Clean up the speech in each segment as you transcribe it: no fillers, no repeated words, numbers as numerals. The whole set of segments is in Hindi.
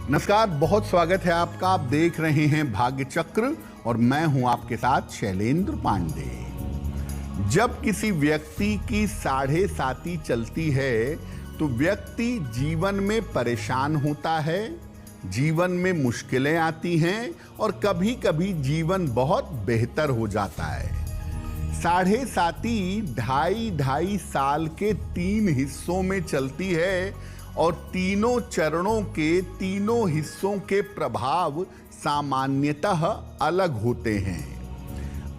नमस्कार, बहुत स्वागत है आपका। आप देख रहे हैं भाग्य चक्र और मैं हूं आपके साथ शैलेंद्र पांडे। जब किसी व्यक्ति की 7.5 चलती है तो व्यक्ति जीवन में परेशान होता है, जीवन में मुश्किलें आती हैं और कभी कभी जीवन बहुत बेहतर हो जाता है। 7.5 ढाई साल के 3 हिस्सों में चलती है और तीनों चरणों के तीनों हिस्सों के प्रभाव सामान्यतः अलग होते हैं।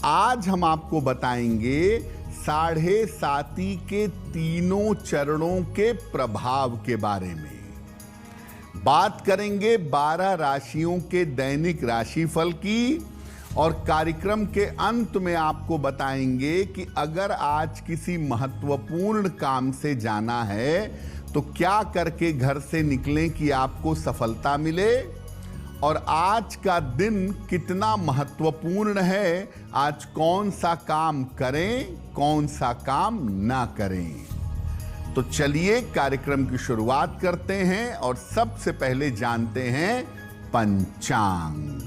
आज हम आपको बताएंगे 7.5 के तीनों चरणों के प्रभाव के बारे में। बात करेंगे 12 राशियों के दैनिक राशिफल की और कार्यक्रम के अंत में आपको बताएंगे कि अगर आज किसी महत्वपूर्ण काम से जाना है तो क्या करके घर से निकलें कि आपको सफलता मिले, और आज का दिन कितना महत्वपूर्ण है, आज कौन सा काम करें, कौन सा काम ना करें। तो चलिए कार्यक्रम की शुरुआत करते हैं और सबसे पहले जानते हैं पंचांग।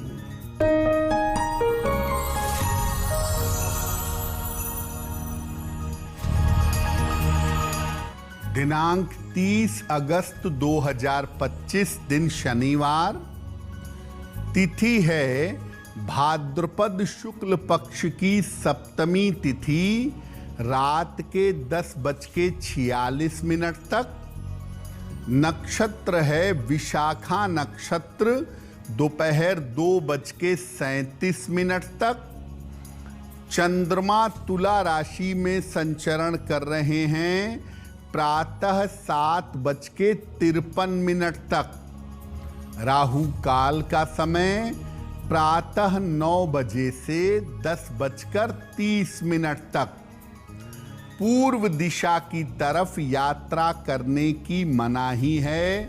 दिनांक 30 अगस्त 2025 दिन शनिवार, तिथि है भाद्रपद शुक्ल पक्ष की सप्तमी तिथि रात के 10:46 तक। नक्षत्र है विशाखा नक्षत्र दोपहर 2:37 तक। चंद्रमा तुला राशि में संचरण कर रहे हैं प्रातः 7:53 तक। राहु काल का समय प्रातः 9 बजे से 10:30 तक। पूर्व दिशा की तरफ यात्रा करने की मनाही है,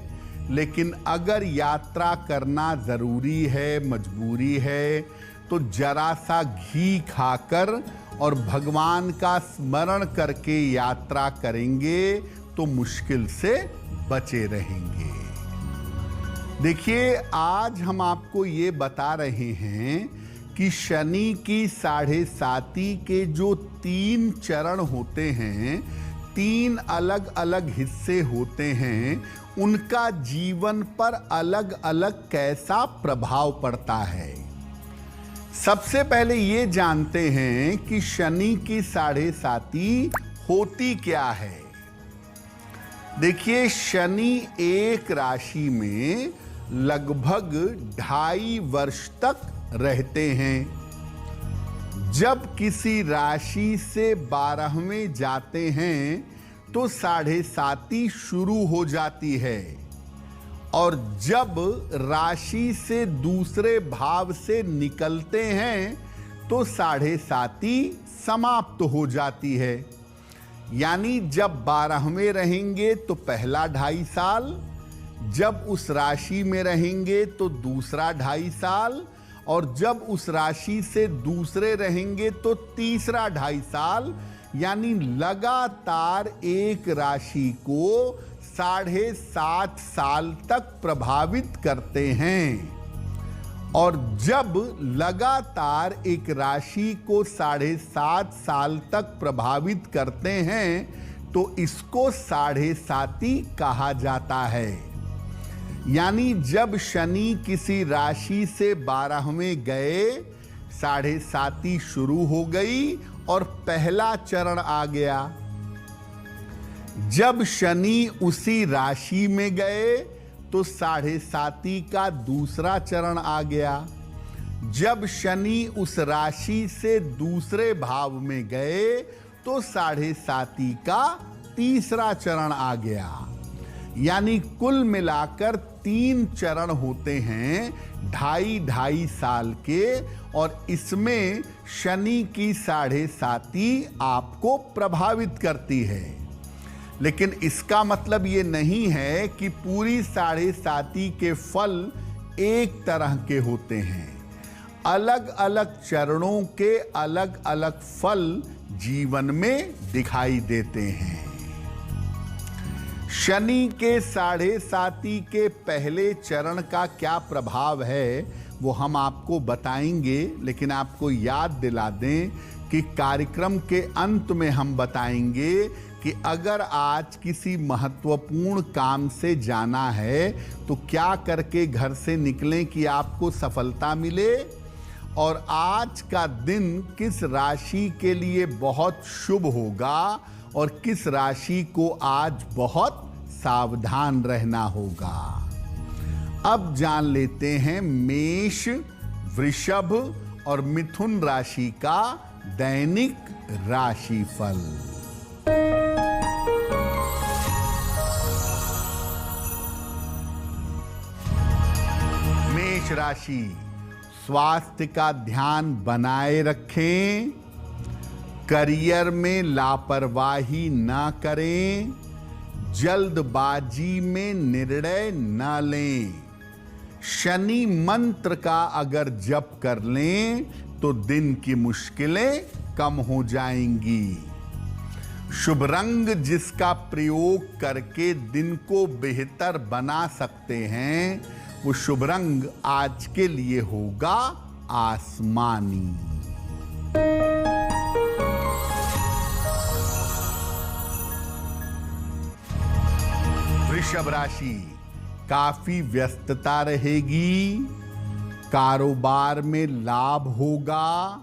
लेकिन अगर यात्रा करना जरूरी है, मजबूरी है, तो जरा सा घी खाकर और भगवान का स्मरण करके यात्रा करेंगे तो मुश्किल से बचे रहेंगे। देखिए, आज हम आपको ये बता रहे हैं कि शनि की 7.5 के जो 3 चरण होते हैं, 3 अलग अलग हिस्से होते हैं, उनका जीवन पर अलग अलग कैसा प्रभाव पड़ता है। सबसे पहले ये जानते हैं कि शनि की 7.5 होती क्या है। देखिए, शनि एक राशि में लगभग 2.5 वर्ष तक रहते हैं। जब किसी राशि से 12वें जाते हैं तो 7.5 शुरू हो जाती है, और जब राशि से दूसरे भाव से निकलते हैं तो 7.5 समाप्त हो जाती है। यानी जब 12वें रहेंगे तो पहला 2.5 साल, जब उस राशि में रहेंगे तो दूसरा 2.5 साल, और जब उस राशि से दूसरे रहेंगे तो तीसरा 2.5 साल। यानी लगातार एक राशि को 7.5 साल तक प्रभावित करते हैं। और जब लगातार एक राशि को 7.5 साल तक प्रभावित करते हैं तो इसको 7.5 कहा जाता है। यानी जब शनि किसी राशि से 12वें गए, 7.5 शुरू हो गई और पहला चरण आ गया। जब शनि उसी राशि में गए तो 7.5 का दूसरा चरण आ गया। जब शनि उस राशि से दूसरे भाव में गए तो 7.5 का तीसरा चरण आ गया। यानी कुल मिलाकर 3 चरण होते हैं 2.5 साल के, और इसमें शनि की 7.5 आपको प्रभावित करती है। लेकिन इसका मतलब ये नहीं है कि पूरी 7.5 के फल एक तरह के होते हैं। अलग अलग चरणों के अलग अलग फल जीवन में दिखाई देते हैं। शनि के 7.5 के पहले चरण का क्या प्रभाव है वो हम आपको बताएंगे, लेकिन आपको याद दिला दें कि कार्यक्रम के अंत में हम बताएंगे कि अगर आज किसी महत्वपूर्ण काम से जाना है तो क्या करके घर से निकलें कि आपको सफलता मिले, और आज का दिन किस राशि के लिए बहुत शुभ होगा और किस राशि को आज बहुत सावधान रहना होगा। अब जान लेते हैं मेष, वृषभ और मिथुन राशि का दैनिक राशिफल। मेष राशि, स्वास्थ्य का ध्यान बनाए रखें, करियर में लापरवाही न करें, जल्दबाजी में निर्णय न लें। शनि मंत्र का अगर जप कर लें तो दिन की मुश्किलें कम हो जाएंगी। शुभ रंग जिसका प्रयोग करके दिन को बेहतर बना सकते हैं वो शुभ रंग आज के लिए होगा आसमानी। वृषभ राशि, काफी व्यस्तता रहेगी, कारोबार में लाभ होगा,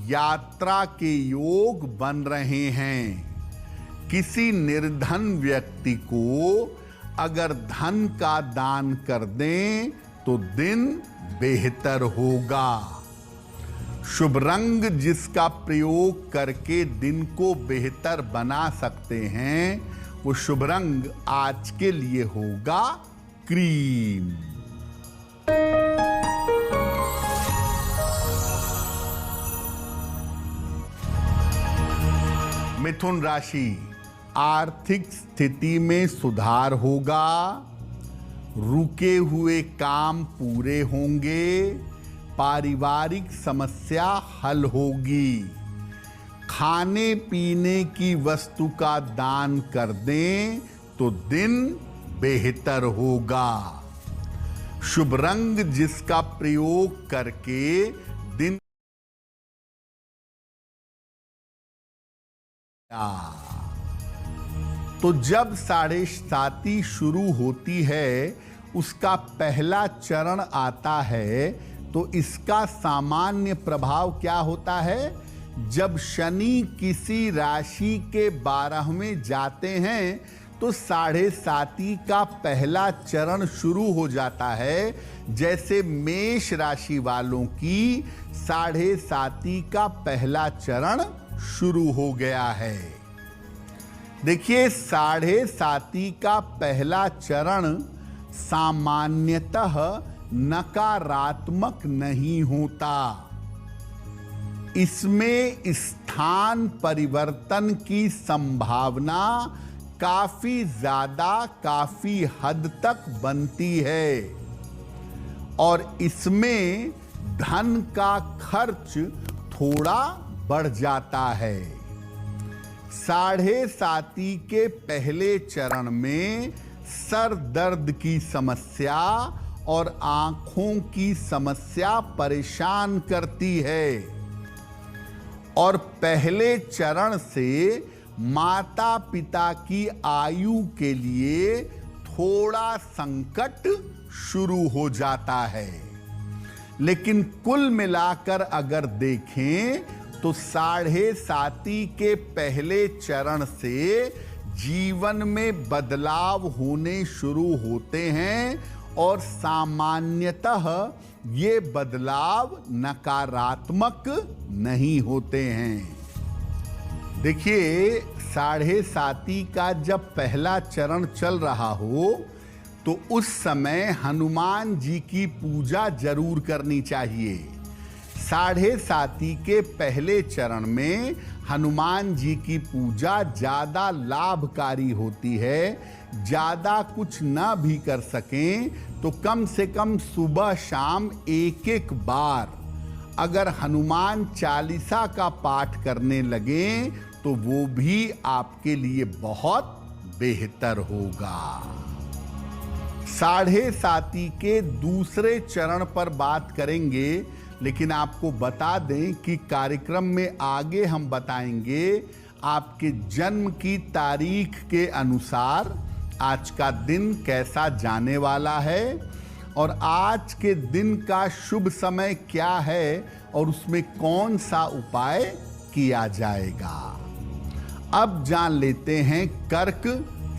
यात्रा के योग बन रहे हैं। किसी निर्धन व्यक्ति को अगर धन का दान कर दें तो दिन बेहतर होगा। शुभ रंग जिसका प्रयोग करके दिन को बेहतर बना सकते हैं वो शुभ रंग आज के लिए होगा क्रीम। मिथुन राशि, आर्थिक स्थिति में सुधार होगा, रुके हुए काम पूरे होंगे, पारिवारिक समस्या हल होगी। खाने पीने की वस्तु का दान कर दें तो दिन बेहतर होगा। शुभ रंग जिसका प्रयोग करके दिन तो जब 7.5 शुरू होती है उसका पहला चरण आता है तो इसका सामान्य प्रभाव क्या होता है? जब शनि किसी राशि के 12वें जाते हैं तो 7.5 का पहला चरण शुरू हो जाता है। जैसे मेष राशि वालों की 7.5 का पहला चरण शुरू हो गया है। देखिए 7.5 का पहला चरण सामान्यतः नकारात्मक नहीं होता। इसमें स्थान परिवर्तन की संभावना काफी ज्यादा, काफी हद तक बनती है और इसमें धन का खर्च थोड़ा बढ़ जाता है। 7.5 के पहले चरण में सर दर्द की समस्या और आंखों की समस्या परेशान करती है और पहले चरण से माता पिता की आयु के लिए थोड़ा संकट शुरू हो जाता है। लेकिन कुल मिलाकर अगर देखें तो 7.5 के पहले चरण से जीवन में बदलाव होने शुरू होते हैं और सामान्यतः ये बदलाव नकारात्मक नहीं होते हैं। देखिए 7.5 का जब पहला चरण चल रहा हो तो उस समय हनुमान जी की पूजा जरूर करनी चाहिए। 7.5 के पहले चरण में हनुमान जी की पूजा ज़्यादा लाभकारी होती है। ज़्यादा कुछ ना भी कर सकें तो कम से कम सुबह शाम एक बार अगर हनुमान चालीसा का पाठ करने लगें तो वो भी आपके लिए बहुत बेहतर होगा। साढ़े साती के दूसरे चरण पर बात करेंगे, लेकिन आपको बता दें कि कार्यक्रम में आगे हम बताएंगे आपके जन्म की तारीख के अनुसार आज का दिन कैसा जाने वाला है और आज के दिन का शुभ समय क्या है और उसमें कौन सा उपाय किया जाएगा। अब जान लेते हैं कर्क,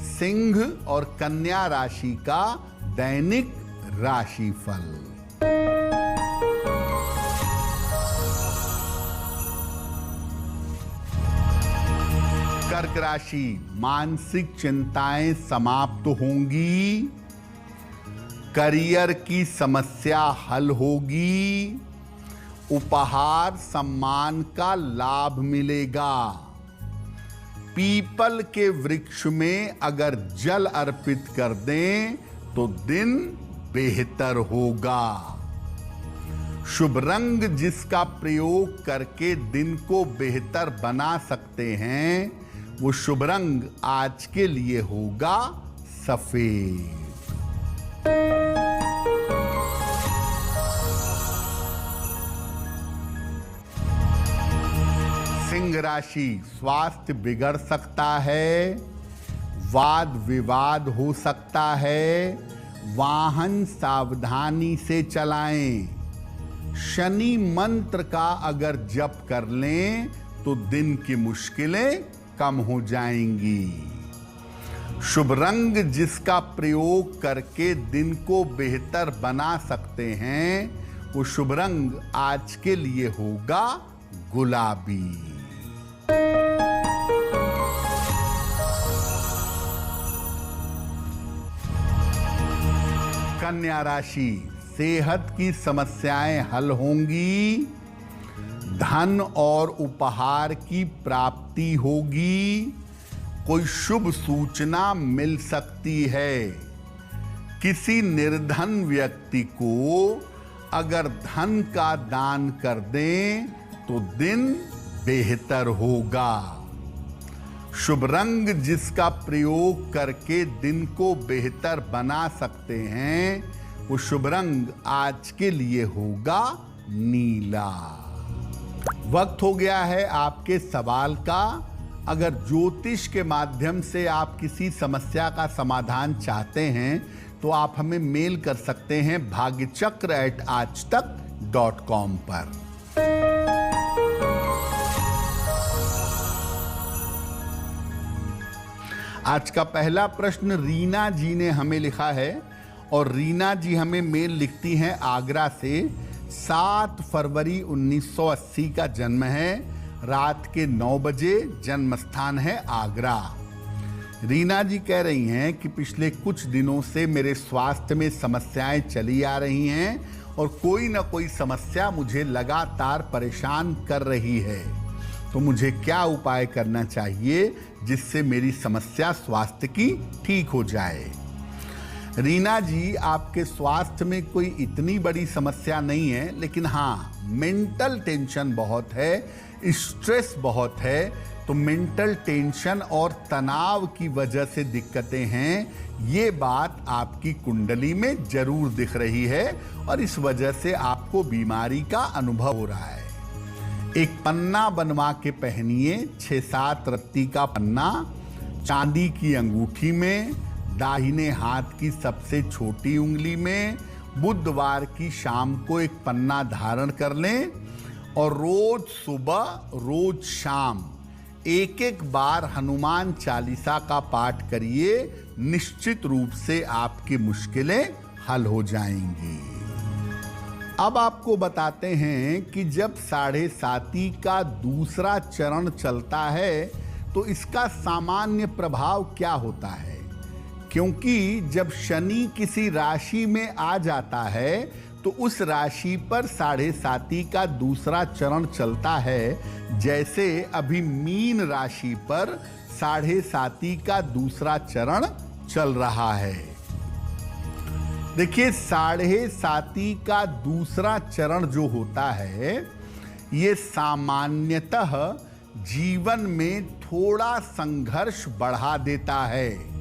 सिंह और कन्या राशि का दैनिक राशिफल। कर्क राशि, मानसिक चिंताएं समाप्त होंगी, करियर की समस्या हल होगी, उपहार सम्मान का लाभ मिलेगा। पीपल के वृक्ष में अगर जल अर्पित कर दें तो दिन बेहतर होगा। शुभ रंग जिसका प्रयोग करके दिन को बेहतर बना सकते हैं, वो शुभ रंग आज के लिए होगा सफेद। सिंह राशि, स्वास्थ्य बिगड़ सकता है, वाद विवाद हो सकता है, वाहन सावधानी से चलाएं। शनि मंत्र का अगर जप कर लें तो दिन की मुश्किलें कम हो जाएंगी। शुभ रंग जिसका प्रयोग करके दिन को बेहतर बना सकते हैं, वो शुभ रंग आज के लिए होगा गुलाबी। कन्या राशि, सेहत की समस्याएं हल होंगी, धन और उपहार की प्राप्ति होगी, कोई शुभ सूचना मिल सकती है। किसी निर्धन व्यक्ति को अगर धन का दान कर दें तो दिन बेहतर होगा। शुभ रंग जिसका प्रयोग करके दिन को बेहतर बना सकते हैं, वो शुभ रंग आज के लिए होगा नीला। वक्त हो गया है आपके सवाल का। अगर ज्योतिष के माध्यम से आप किसी समस्या का समाधान चाहते हैं तो आप हमें मेल कर सकते हैं bhagyachakra@aajtak.com पर। आज का पहला प्रश्न रीना जी ने हमें लिखा है और रीना जी हमें मेल लिखती हैं आगरा से। 7 फरवरी 1980 का जन्म है, रात के 9 बजे, जन्म स्थान है आगरा। रीना जी कह रही हैं कि पिछले कुछ दिनों से मेरे स्वास्थ्य में समस्याएं चली आ रही हैं और कोई ना कोई समस्या मुझे लगातार परेशान कर रही है, तो मुझे क्या उपाय करना चाहिए जिससे मेरी समस्या स्वास्थ्य की ठीक हो जाए। रीना जी, आपके स्वास्थ्य में कोई इतनी बड़ी समस्या नहीं है, लेकिन हाँ, मेंटल टेंशन बहुत है, स्ट्रेस बहुत है। तो मेंटल टेंशन और तनाव की वजह से दिक्कतें हैं, ये बात आपकी कुंडली में जरूर दिख रही है और इस वजह से आपको बीमारी का अनुभव हो रहा है। एक पन्ना बनवा के पहनिए, 6-7 रत्ती का पन्ना, चांदी की अंगूठी में, दाहिने हाथ की सबसे छोटी उंगली में। बुधवार की शाम को एक पन्ना धारण कर लें और रोज सुबह रोज शाम एक बार हनुमान चालीसा का पाठ करिए। निश्चित रूप से आपकी मुश्किलें हल हो जाएंगी। अब आपको बताते हैं कि जब 7.5 का दूसरा चरण चलता है तो इसका सामान्य प्रभाव क्या होता है, क्योंकि जब शनि किसी राशि में आ जाता है तो उस राशि पर 7.5 का दूसरा चरण चलता है। जैसे अभी मीन राशि पर 7.5 का दूसरा चरण चल रहा है। देखिए, 7.5 का दूसरा चरण जो होता है, ये सामान्यतः जीवन में थोड़ा संघर्ष बढ़ा देता है।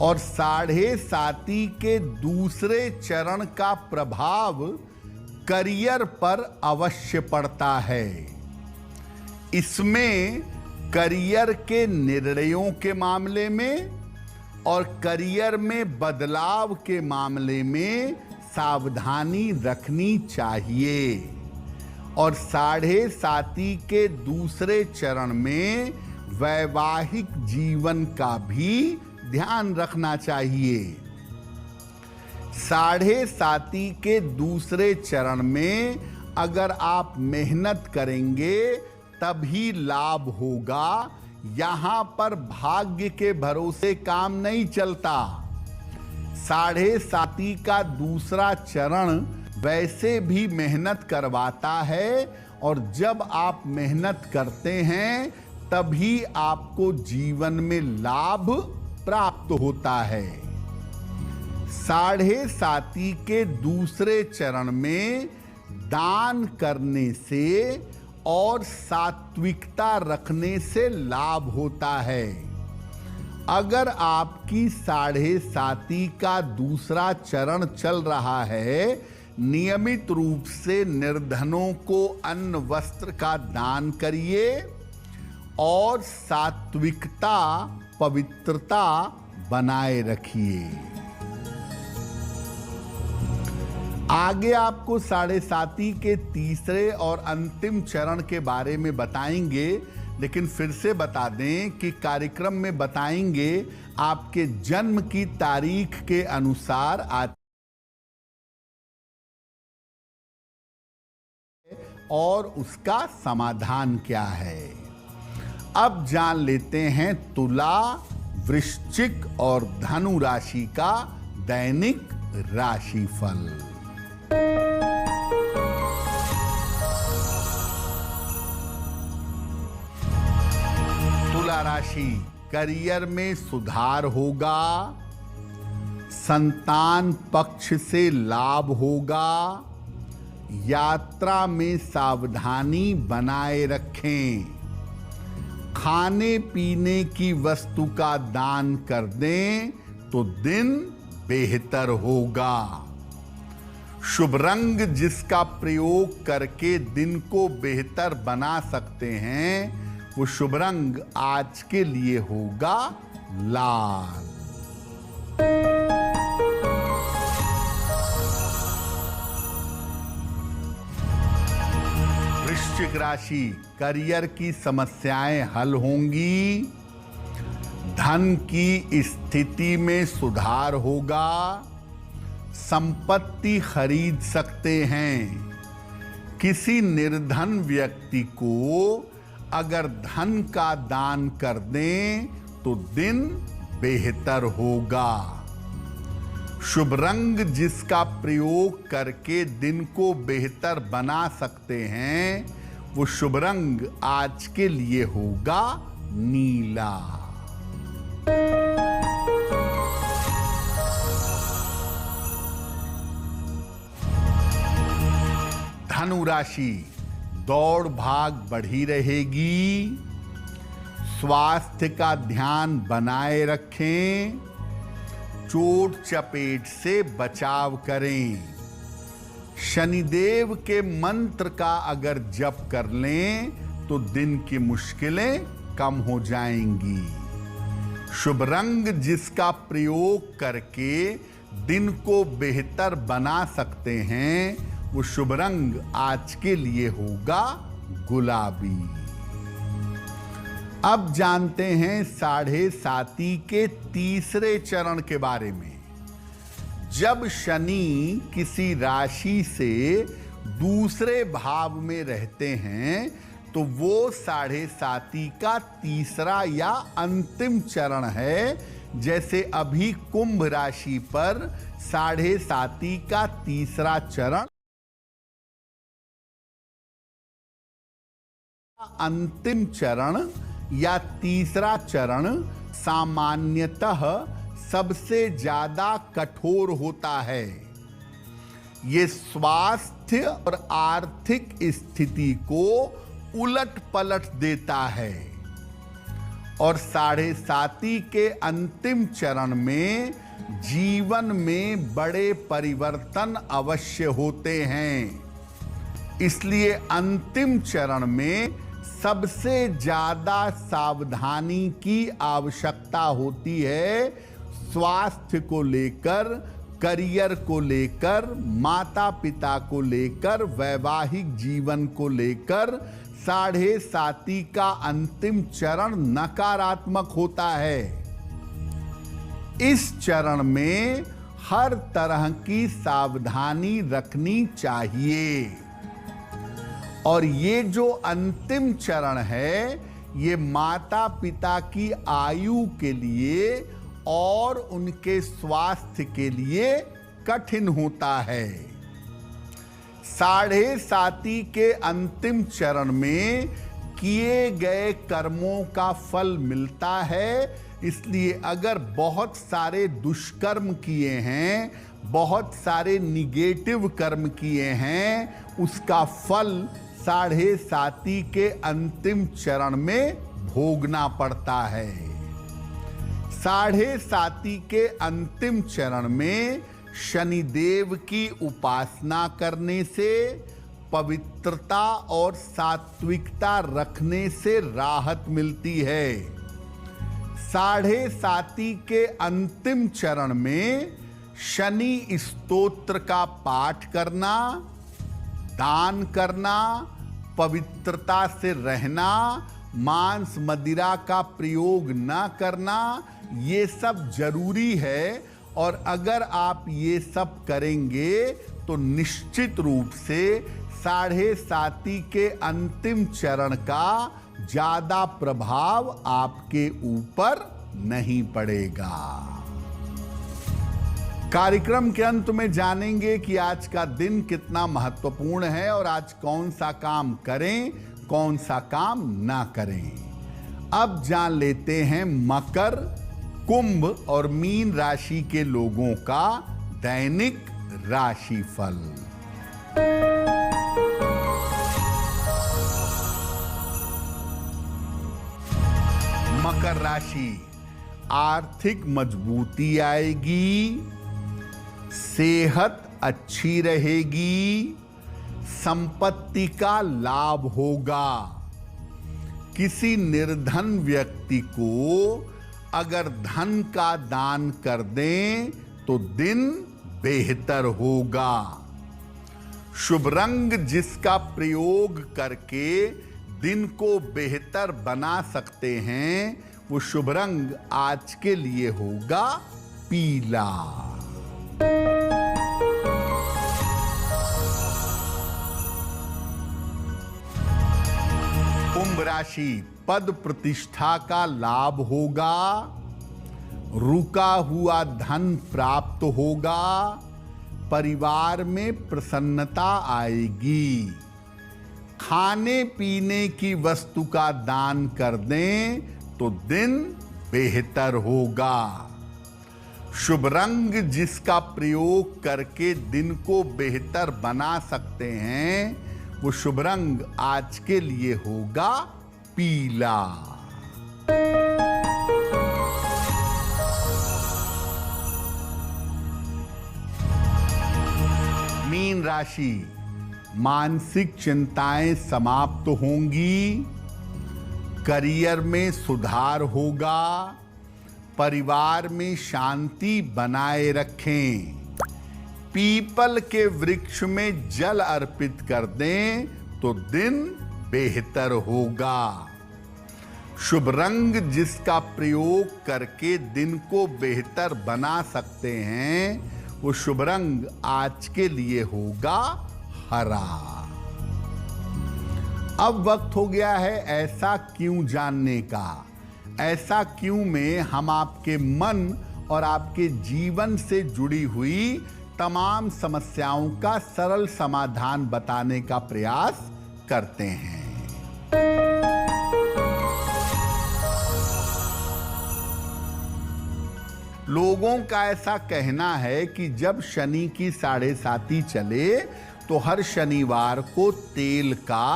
और साढ़े साती के दूसरे चरण का प्रभाव करियर पर अवश्य पड़ता है। इसमें करियर के निर्णयों के मामले में और करियर में बदलाव के मामले में सावधानी रखनी चाहिए। और साढ़े साती के दूसरे चरण में वैवाहिक जीवन का भी ध्यान रखना चाहिए। साढ़े साती के दूसरे चरण में अगर आप मेहनत करेंगे तभी लाभ होगा। यहां पर भाग्य के भरोसे काम नहीं चलता। साढ़े साती का दूसरा चरण वैसे भी मेहनत करवाता है और जब आप मेहनत करते हैं तभी आपको जीवन में लाभ प्राप्त होता है। साढ़े साती के दूसरे चरण में दान करने से और सात्विकता रखने से लाभ होता है। अगर आपकी साढ़े साती का दूसरा चरण चल रहा है, नियमित रूप से निर्धनों को अन्न वस्त्र का दान करिए और सात्विकता पवित्रता बनाए रखिए। आगे आपको साढ़े साती के तीसरे और अंतिम चरण के बारे में बताएंगे, लेकिन फिर से बता दें कि कार्यक्रम में बताएंगे आपके जन्म की तारीख के अनुसार आज और उसका समाधान क्या है। अब जान लेते हैं तुला, वृश्चिक और धनु राशि का दैनिक राशिफल। तुला राशि, करियर में सुधार होगा, संतान पक्ष से लाभ होगा, यात्रा में सावधानी बनाए रखें, खाने पीने की वस्तु का दान कर दें तो दिन बेहतर होगा। शुभ रंग जिसका प्रयोग करके दिन को बेहतर बना सकते हैं वो शुभ रंग आज के लिए होगा लाल। वृश्चिक राशि, करियर की समस्याएं हल होंगी, धन की स्थिति में सुधार होगा, संपत्ति खरीद सकते हैं। किसी निर्धन व्यक्ति को अगर धन का दान कर दें तो दिन बेहतर होगा। शुभ रंग जिसका प्रयोग करके दिन को बेहतर बना सकते हैं वो शुभ रंग आज के लिए होगा नीला। धनु राशि, दौड़ भाग बढ़ी रहेगी, स्वास्थ्य का ध्यान बनाए रखें, चोट चपेट से बचाव करें। शनिदेव के मंत्र का अगर जप कर लें तो दिन की मुश्किलें कम हो जाएंगी। शुभ रंग जिसका प्रयोग करके दिन को बेहतर बना सकते हैं वो शुभ रंग आज के लिए होगा गुलाबी। अब जानते हैं साढ़े साती के तीसरे चरण के बारे में। जब शनि किसी राशि से दूसरे भाव में रहते हैं तो वो साढ़े साती का तीसरा या अंतिम चरण है। जैसे अभी कुंभ राशि पर साढ़े साती का तीसरा चरण अंतिम चरण या तीसरा चरण सामान्यतः सबसे ज्यादा कठोर होता है। ये स्वास्थ्य और आर्थिक स्थिति को उलट पलट देता है और 7.5 के अंतिम चरण में जीवन में बड़े परिवर्तन अवश्य होते हैं। इसलिए अंतिम चरण में सबसे ज्यादा सावधानी की आवश्यकता होती है। स्वास्थ्य को लेकर, करियर को लेकर, माता पिता को लेकर, वैवाहिक जीवन को लेकर 7.5 का अंतिम चरण नकारात्मक होता है। इस चरण में हर तरह की सावधानी रखनी चाहिए। और ये जो अंतिम चरण है, ये माता पिता की आयु के लिए और उनके स्वास्थ्य के लिए कठिन होता है। 7.5 के अंतिम चरण में किए गए कर्मों का फल मिलता है। इसलिए अगर बहुत सारे दुष्कर्म किए हैं, बहुत सारे निगेटिव कर्म किए हैं, उसका फल 7.5 के अंतिम चरण में भोगना पड़ता है। 7.5 के अंतिम चरण में शनिदेव की उपासना करने से, पवित्रता और सात्विकता रखने से राहत मिलती है। 7.5 के अंतिम चरण में शनि स्तोत्र का पाठ करना, दान करना, पवित्रता से रहना, मांस मदिरा का प्रयोग न करना, ये सब जरूरी है। और अगर आप ये सब करेंगे तो निश्चित रूप से 7.5 के अंतिम चरण का ज्यादा प्रभाव आपके ऊपर नहीं पड़ेगा। कार्यक्रम के अंत में जानेंगे कि आज का दिन कितना महत्वपूर्ण है और आज कौन सा काम करें, कौन सा काम ना करें। अब जान लेते हैं मकर, कुंभ और मीन राशि के लोगों का दैनिक राशिफल। मकर राशि, आर्थिक मजबूती आएगी, सेहत अच्छी रहेगी, संपत्ति का लाभ होगा। किसी निर्धन व्यक्ति को अगर धन का दान कर दें तो दिन बेहतर होगा। शुभ रंग जिसका प्रयोग करके दिन को बेहतर बना सकते हैं, वो शुभ रंग आज के लिए होगा पीला। कुंभ राशि, पद प्रतिष्ठा का लाभ होगा, रुका हुआ धन प्राप्त होगा, परिवार में प्रसन्नता आएगी। खाने पीने की वस्तु का दान कर दें तो दिन बेहतर होगा। शुभ रंग जिसका प्रयोग करके दिन को बेहतर बना सकते हैं, वो शुभ रंग आज के लिए होगा पीला। मीन राशि, मानसिक चिंताएं समाप्त होंगी, करियर में सुधार होगा, परिवार में शांति बनाए रखें। पीपल के वृक्ष में जल अर्पित कर दें तो दिन बेहतर होगा। शुभ रंग जिसका प्रयोग करके दिन को बेहतर बना सकते हैं, वो शुभ रंग आज के लिए होगा हरा। अब वक्त हो गया है ऐसा क्यों जानने का। ऐसा क्यों में हम आपके मन और आपके जीवन से जुड़ी हुई तमाम समस्याओं का सरल समाधान बताने का प्रयास करते हैं। लोगों का ऐसा कहना है कि जब शनि की 7.5 चले तो हर शनिवार को तेल का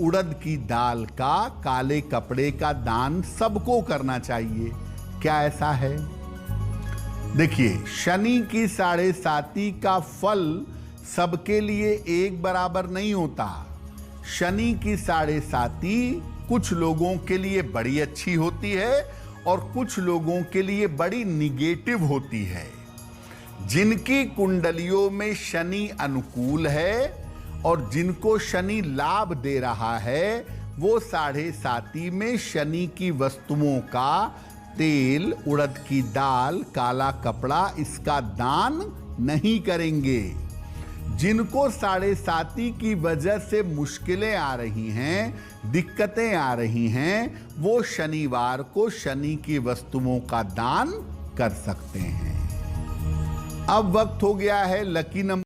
उड़द की दाल का, काले कपड़े का दान सबको करना चाहिए। क्या ऐसा है? देखिए, शनि की 7.5 का फल सबके लिए एक बराबर नहीं होता। शनि की 7.5 कुछ लोगों के लिए बड़ी अच्छी होती है और कुछ लोगों के लिए बड़ी निगेटिव होती है। जिनकी कुंडलियों में शनि अनुकूल है और जिनको शनि लाभ दे रहा है, वो 7.5 में शनि की वस्तुओं का तेल, उड़द की दाल, काला कपड़ा, इसका दान नहीं करेंगे। जिनको 7.5 की वजह से मुश्किलें आ रही हैं, दिक्कतें आ रही हैं, वो शनिवार को शनि की वस्तुओं का दान कर सकते हैं। अब वक्त हो गया है लकी नंबर